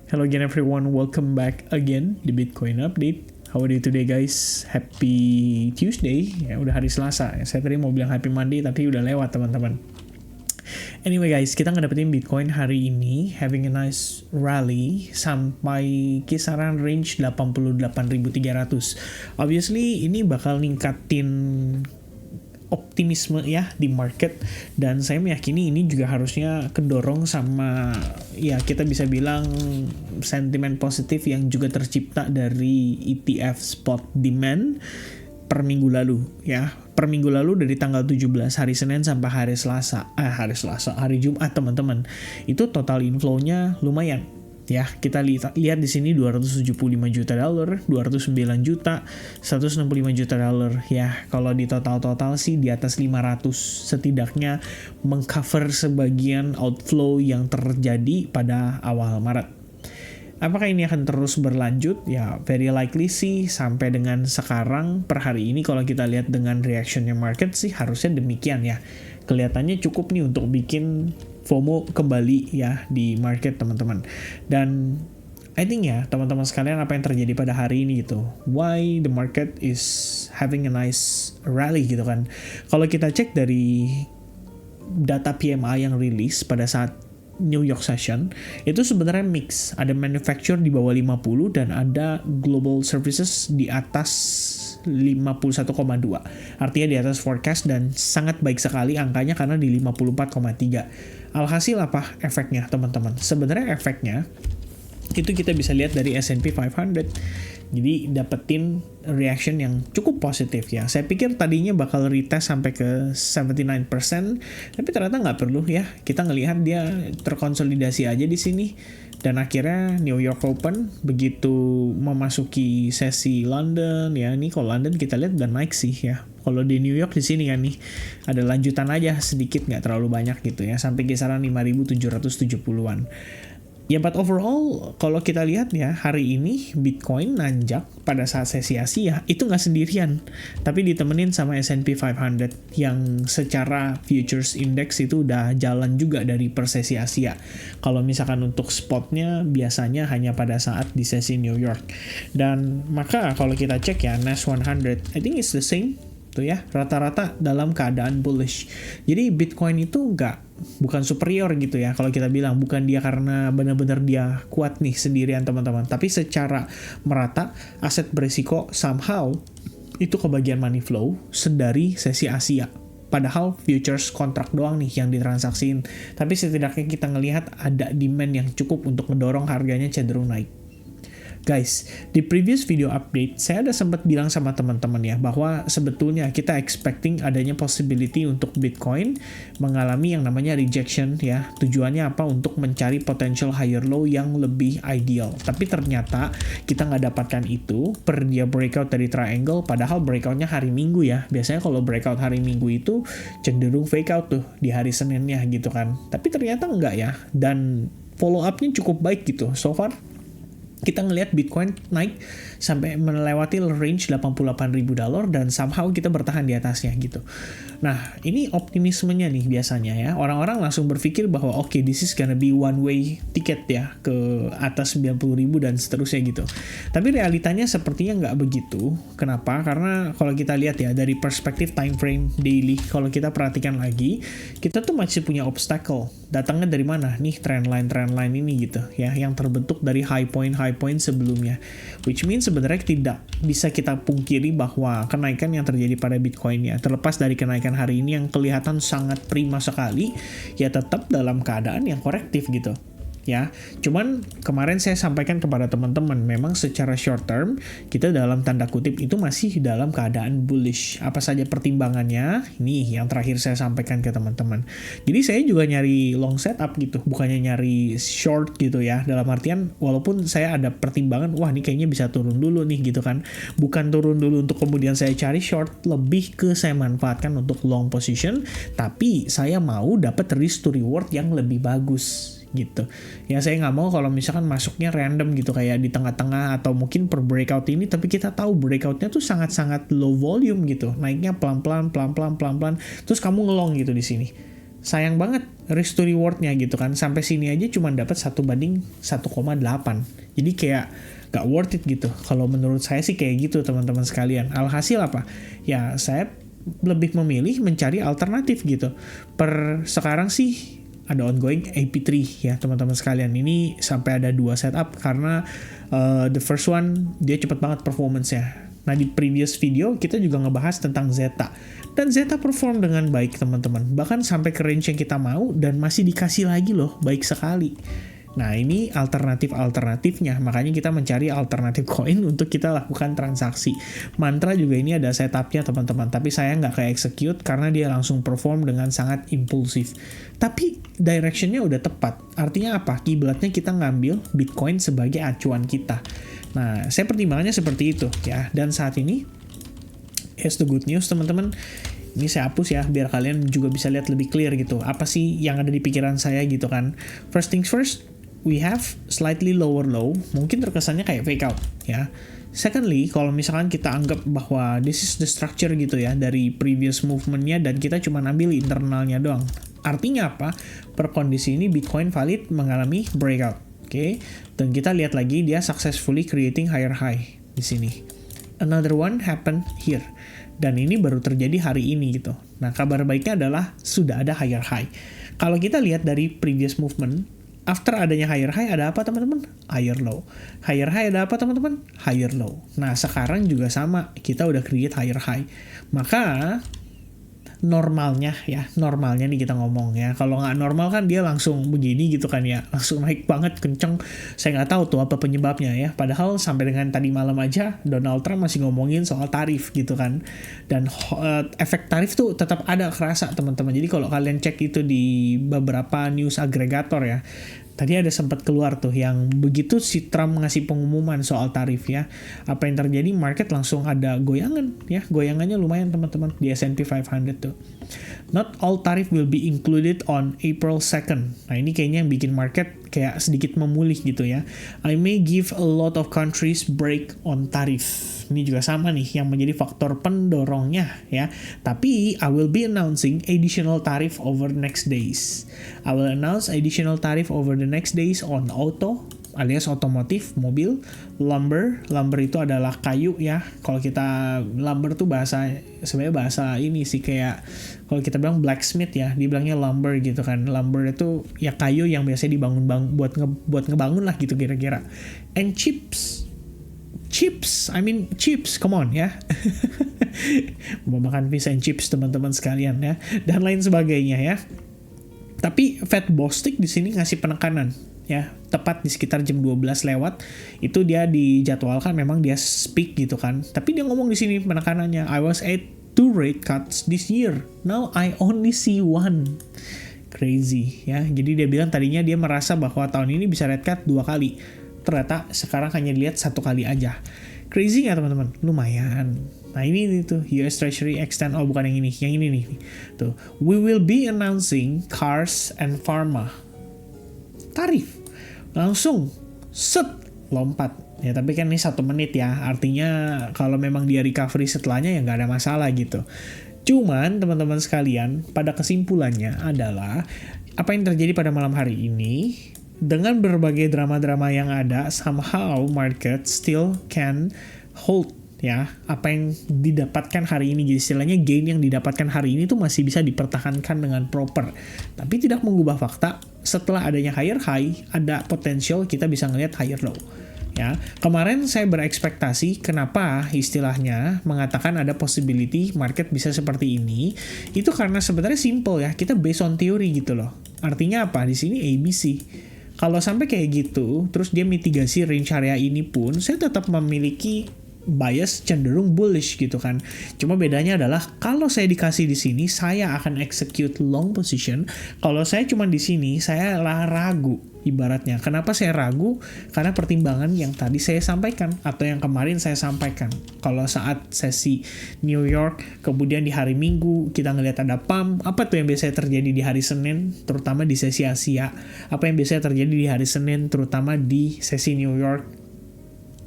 Hello again everyone, welcome back again di Bitcoin Update. How are you today guys? Happy Tuesday, ya udah hari Selasa. Saya tadi mau bilang Happy Monday tapi udah lewat teman-teman. Anyway guys, kita ngedapetin Bitcoin hari ini having a nice rally sampai kisaran range 88.300. Obviously ini bakal ningkatin optimisme ya di market, dan saya meyakini ini juga harusnya kedorong sama ya kita bisa bilang sentimen positif yang juga tercipta dari ETF spot demand per minggu lalu ya. Per minggu lalu dari tanggal 17 hari Senin sampai hari Jumat teman-teman. Itu total inflow-nya lumayan. Ya, kita lihat di sini 275 juta dolar, 209 juta, 165 juta dolar. Ya, kalau di total sih di atas 500 setidaknya mengcover sebagian outflow yang terjadi pada awal Maret. Apakah ini akan terus berlanjut? Ya, very likely sih sampai dengan sekarang per hari ini kalau kita lihat dengan reactionnya market sih harusnya demikian ya. Kelihatannya cukup nih untuk bikin FOMO kembali ya di market teman-teman. Dan I think ya teman-teman sekalian apa yang terjadi pada hari ini gitu. Why the market is having a nice rally gitu kan. Kalau kita cek dari data PMI yang rilis pada saat New York session, itu sebenarnya mix. Ada manufacture di bawah 50 dan ada global services di atas 51,2. Artinya di atas forecast dan sangat baik sekali angkanya karena di 54,3. Alhasil apa efeknya teman-teman? Sebenarnya efeknya itu kita bisa lihat dari S&P 500. Jadi dapetin reaction yang cukup positif ya. Saya pikir tadinya bakal retest sampai ke 79%, tapi ternyata nggak perlu ya. Kita ngelihat dia terkonsolidasi aja di sini. Dan akhirnya New York Open begitu memasuki sesi London ya. Ini kalau London kita lihat udah naik sih ya. Kalau di New York di sini kan nih ada lanjutan aja sedikit, nggak terlalu banyak gitu ya, sampai kisaran 5.770-an. Ya, but overall, kalau kita lihat ya, hari ini Bitcoin nanjak pada saat sesi Asia, itu nggak sendirian. Tapi ditemenin sama S&P 500 yang secara futures index itu udah jalan juga dari per sesi Asia. Kalau misalkan untuk spotnya, biasanya hanya pada saat di sesi New York. Dan maka kalau kita cek ya, Nasdaq 100, I think it's the same. Tuh ya, rata-rata dalam keadaan bullish. Jadi Bitcoin itu bukan superior gitu ya kalau kita bilang, bukan dia karena benar-benar dia kuat nih sendirian teman-teman, tapi secara merata aset berisiko somehow itu kebagian money flow sedari sesi Asia. Padahal futures kontrak doang nih yang ditransaksiin, tapi setidaknya kita ngelihat ada demand yang cukup untuk mendorong harganya cenderung naik. Guys, di previous video update, saya ada sempat bilang sama teman-teman ya, bahwa sebetulnya kita expecting adanya possibility untuk Bitcoin mengalami yang namanya rejection ya. Tujuannya apa? Untuk mencari potential higher low yang lebih ideal. Tapi ternyata kita nggak dapatkan itu per dia breakout dari triangle, padahal breakoutnya hari Minggu ya. Biasanya kalau breakout hari Minggu itu cenderung fake out tuh di hari Seninnya gitu kan. Tapi ternyata enggak ya, dan follow up-nya cukup baik gitu. So far, kita ngelihat Bitcoin naik sampai melewati range $88.000 dan somehow kita bertahan di atasnya gitu. Nah, ini optimismenya nih biasanya ya. Orang-orang langsung berpikir bahwa oke, this is gonna be one way ticket ya ke atas 90.000 dan seterusnya gitu. Tapi realitanya sepertinya nggak begitu. Kenapa? Karena kalau kita lihat ya dari perspektif time frame daily, kalau kita perhatikan lagi, kita tuh masih punya obstacle. Datangnya dari mana? Nih trendline ini gitu ya, yang terbentuk dari high point sebelumnya. Which means sebenarnya tidak bisa kita pungkiri bahwa kenaikan yang terjadi pada Bitcoin ya, terlepas dari kenaikan hari ini yang kelihatan sangat prima sekali, ya tetap dalam keadaan yang korektif gitu. Ya, cuman kemarin saya sampaikan kepada teman-teman, memang secara short term kita dalam tanda kutip itu masih dalam keadaan bullish. Apa saja pertimbangannya? Nih yang terakhir saya sampaikan ke teman-teman. Jadi saya juga nyari long setup gitu, bukannya nyari short gitu ya. Dalam artian walaupun saya ada pertimbangan, wah ini kayaknya bisa turun dulu nih gitu kan. Bukan turun dulu untuk kemudian saya cari short, lebih ke saya manfaatkan untuk long position, tapi saya mau dapat risk to reward yang lebih bagus gitu. Ya saya nggak mau kalau misalkan masuknya random gitu kayak di tengah-tengah atau mungkin per breakout ini, tapi kita tahu breakoutnya tuh sangat-sangat low volume gitu, naiknya pelan-pelan, terus kamu ngelong gitu di sini. Sayang banget risk to rewardnya gitu kan. Sampai sini aja cuma dapat 1:1,8. Jadi kayak gak worth it gitu. Kalau menurut saya sih kayak gitu teman-teman sekalian. Alhasil apa? Ya saya lebih memilih mencari alternatif gitu. Per sekarang sih ada ongoing AP3 ya teman-teman sekalian. Ini sampai ada 2 setup karena the first one dia cepet banget performance-nya. Nah di previous video kita juga ngebahas tentang Zeta. Dan Zeta perform dengan baik teman-teman. Bahkan sampai ke range yang kita mau dan masih dikasih lagi loh, baik sekali. Nah ini alternatif-alternatifnya. Makanya kita mencari alternatif koin untuk kita lakukan transaksi. Mantra juga ini ada setupnya teman-teman. Tapi saya nggak kayak execute karena dia langsung perform dengan sangat impulsif. Tapi directionnya udah tepat. Artinya apa? Kiblatnya kita ngambil Bitcoin sebagai acuan kita. Nah, saya pertimbangannya seperti itu ya. Dan saat ini, here's the good news teman-teman. Ini saya hapus ya, biar kalian juga bisa lihat lebih clear gitu. Apa sih yang ada di pikiran saya gitu kan. First things first, we have slightly lower low. Mungkin terkesannya kayak fake out ya. Secondly, kalau misalkan kita anggap bahwa this is the structure gitu ya, dari previous movementnya dan kita cuma ambil internalnya doang. Artinya apa? Per kondisi ini Bitcoin valid mengalami breakout. Oke, dan kita lihat lagi dia successfully creating higher high di sini. Another one happen here. Dan ini baru terjadi hari ini gitu. Nah, kabar baiknya adalah sudah ada higher high. Kalau kita lihat dari previous movement, after adanya higher high ada apa teman-teman? Higher low. Higher high ada apa teman-teman? Higher low. Nah, sekarang juga sama. Kita udah create higher high. Maka normalnya nih kita ngomong ya. Kalau nggak normal kan dia langsung begini gitu kan ya, langsung naik banget kenceng. Saya nggak tahu tuh apa penyebabnya ya. Padahal sampai dengan tadi malam aja Donald Trump masih ngomongin soal tarif gitu kan. Dan efek tarif tuh tetap ada kerasa teman-teman. Jadi kalau kalian cek itu di beberapa news agregator ya, tadi ada sempat keluar tuh yang begitu si Trump ngasih pengumuman soal tarif ya, apa yang terjadi, market langsung ada goyangan ya, goyangannya lumayan teman-teman di S&P 500 tuh. Not all tariff will be included on April 2nd. Nah ini kayaknya yang bikin market kayak sedikit memulih gitu ya. I may give a lot of countries break on tarif. Ini juga sama nih yang menjadi faktor pendorongnya ya. Tapi I will be announcing additional tariff over the next days. I will announce additional tariff over the next days on auto alias otomotif, mobil, lumber. Lumber itu adalah kayu ya. Kalau kita lumber tuh sebenarnya bahasa ini sih, kayak kalau kita bilang blacksmith ya, dibilangnya lumber gitu kan. Lumber itu ya kayu yang biasanya dibangun buat ngebangun lah gitu kira-kira. And chips, come on ya. Mau makan fish and chips teman-teman sekalian ya, dan lain sebagainya ya. Tapi Fed Bostic di sini ngasih penekanan ya, tepat di sekitar jam 12 lewat itu dia dijadwalkan memang dia speak gitu kan. Tapi dia ngomong di sini penekanannya, I was at 2 rate cuts this year. Now I only see 1. Crazy ya. Jadi dia bilang tadinya dia merasa bahwa tahun ini bisa rate cut 2 kali. Ternyata sekarang hanya dilihat 1 kali aja. Crazy nggak teman-teman? Lumayan. Nah ini tuh US Treasury extend, oh bukan yang ini nih. Tuh, we will be announcing cars and pharma. Tarif langsung lompat ya, tapi kan ini 1 menit ya, artinya kalau memang dia recovery setelahnya ya nggak ada masalah gitu. Cuman teman-teman sekalian, pada kesimpulannya adalah apa yang terjadi pada malam hari ini, dengan berbagai drama-drama yang ada, somehow market still can hold ya, apa yang didapatkan hari ini. Jadi istilahnya gain yang didapatkan hari ini tuh masih bisa dipertahankan dengan proper, tapi tidak mengubah fakta setelah adanya higher high ada potensial kita bisa ngelihat higher low ya. Kemarin saya berekspektasi, kenapa istilahnya mengatakan ada possibility market bisa seperti ini, itu karena sebenarnya simple ya, kita based on theory gitu loh. Artinya apa? Di sini ABC. Kalau sampai kayak gitu, terus dia mitigasi range area ini pun, saya tetap memiliki bias cenderung bullish gitu kan. Cuma bedanya adalah kalau saya dikasih di sini, saya akan execute long position. Kalau saya cuma di sini, saya ragu ibaratnya. Kenapa saya ragu? Karena pertimbangan yang tadi saya sampaikan atau yang kemarin saya sampaikan. Kalau saat sesi New York, kemudian di hari Minggu kita ngelihat ada pump, apa tuh yang biasanya terjadi di hari Senin, terutama di sesi Asia? Apa yang biasanya terjadi di hari Senin, terutama di sesi New York?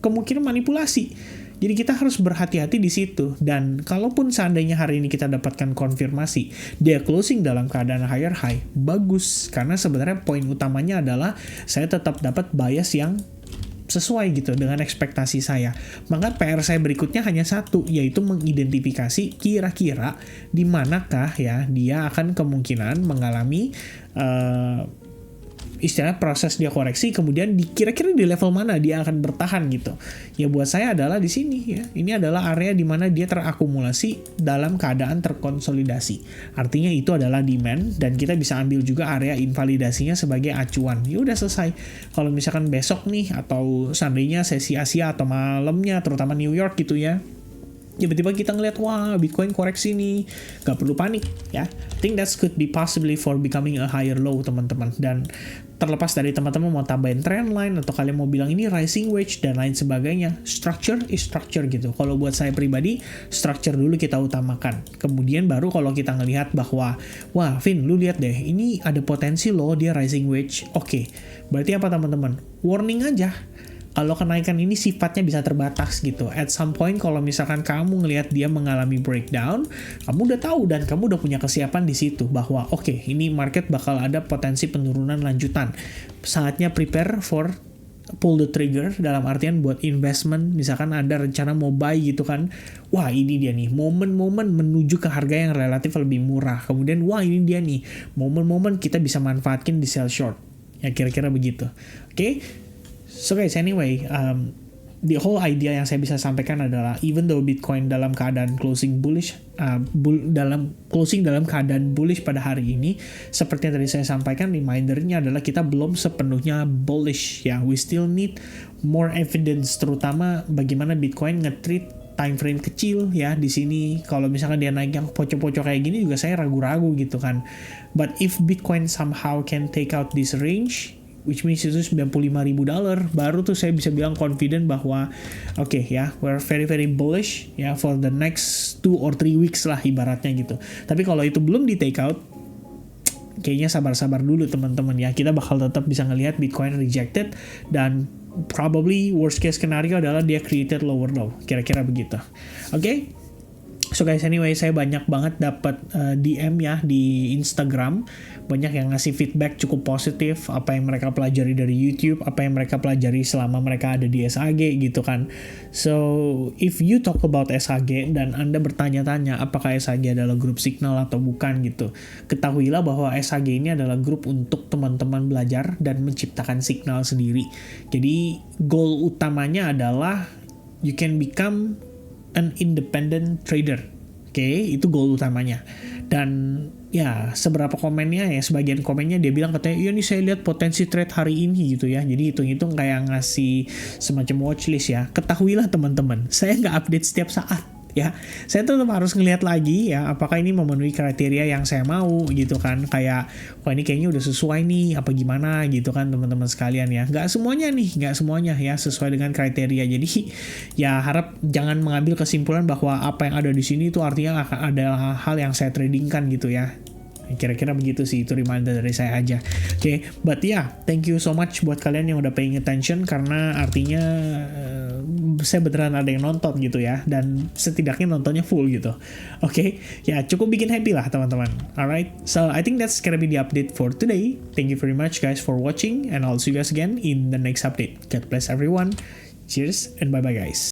Kemungkinan manipulasi. Jadi kita harus berhati-hati di situ. Dan kalaupun seandainya hari ini kita dapatkan konfirmasi dia closing dalam keadaan higher high, bagus. Karena sebenarnya poin utamanya adalah saya tetap dapat bias yang sesuai gitu dengan ekspektasi saya. Maka PR saya berikutnya hanya satu, yaitu mengidentifikasi kira-kira di manakah ya dia akan kemungkinan mengalami istilah proses dia koreksi, kemudian kira-kira di level mana dia akan bertahan gitu. Ya buat saya adalah di sini ya. Ini adalah area di mana dia terakumulasi dalam keadaan terkonsolidasi. Artinya itu adalah demand dan kita bisa ambil juga area invalidasinya sebagai acuan. Ya udah selesai. Kalau misalkan besok nih atau seandainya sesi Asia atau malamnya terutama New York gitu ya, tiba-tiba kita ngeliat, wah Bitcoin koreksi nih, gak perlu panik ya. I think that could be possibly for becoming a higher low teman-teman. Dan terlepas dari teman-teman mau tambahin trendline atau kalian mau bilang ini rising wedge dan lain sebagainya, structure is structure gitu. Kalau buat saya pribadi, structure dulu kita utamakan. Kemudian baru kalau kita ngelihat bahwa, wah Vin lu lihat deh, ini ada potensi loh dia rising wedge. Oke, berarti apa teman-teman? Warning aja. Kalau kenaikan ini sifatnya bisa terbatas gitu. At some point kalau misalkan kamu ngelihat dia mengalami breakdown, kamu udah tahu dan kamu udah punya kesiapan di situ bahwa oke, ini market bakal ada potensi penurunan lanjutan. Saatnya prepare for pull the trigger, dalam artian buat investment. Misalkan ada rencana mau buy gitu kan, wah ini dia nih momen-momen menuju ke harga yang relatif lebih murah. Kemudian wah ini dia nih momen-momen kita bisa manfaatkan di sell short. Ya kira-kira begitu. Oke. So guys, anyway, the whole idea yang saya bisa sampaikan adalah even though Bitcoin dalam keadaan closing bullish, dalam keadaan bullish pada hari ini, seperti yang tadi saya sampaikan, remindernya adalah kita belum sepenuhnya bullish ya. We still need more evidence, terutama bagaimana Bitcoin nge-treat time frame kecil ya di sini. Kalau misalkan dia naik yang pocok-pocok kayak gini juga saya ragu-ragu gitu kan. But if Bitcoin somehow can take out this range, which means itu $95.000, baru tuh saya bisa bilang confident bahwa oke ya, we're very very bullish ya for the next 2 or 3 weeks lah ibaratnya gitu. Tapi kalau itu belum di take out, kayaknya sabar-sabar dulu teman-teman ya. Kita bakal tetap bisa ngelihat Bitcoin rejected dan probably worst case scenario adalah dia created lower low. Kira-kira begitu. Oke? So guys, anyway, saya banyak banget dapat DM ya di Instagram. Banyak yang ngasih feedback cukup positif, apa yang mereka pelajari dari YouTube, apa yang mereka pelajari selama mereka ada di SHG gitu kan. So, if you talk about SHG dan Anda bertanya-tanya apakah SHG adalah grup signal atau bukan gitu, ketahuilah bahwa SHG ini adalah grup untuk teman-teman belajar dan menciptakan signal sendiri. Jadi, goal utamanya adalah you can become an independent trader. Oke, itu goal utamanya. Dan ya, seberapa komennya ya, sebagian komennya dia bilang katanya, iya nih saya lihat potensi trade hari ini gitu ya. Jadi hitung-hitung kayak ngasih semacam watchlist ya. Ketahuilah teman-teman, saya nggak update setiap saat ya. Saya tetap harus ngelihat lagi ya, apakah ini memenuhi kriteria yang saya mau gitu kan. Kayak, wah ini kayaknya udah sesuai nih, apa gimana gitu kan teman-teman sekalian ya. Nggak semuanya ya sesuai dengan kriteria. Jadi ya harap jangan mengambil kesimpulan bahwa apa yang ada di sini itu artinya akan adalah hal yang saya tradingkan gitu ya. Kira-kira begitu sih, itu reminder dari saya aja. Oke, but yeah, thank you so much buat kalian yang udah paying attention, karena artinya saya beneran ada yang nonton gitu ya, dan setidaknya nontonnya full gitu. Oke, ya cukup bikin happy lah teman-teman. Alright, so I think that's gonna be the update for today. Thank you very much guys for watching, and I'll see you guys again in the next update. God bless everyone. Cheers and bye-bye guys.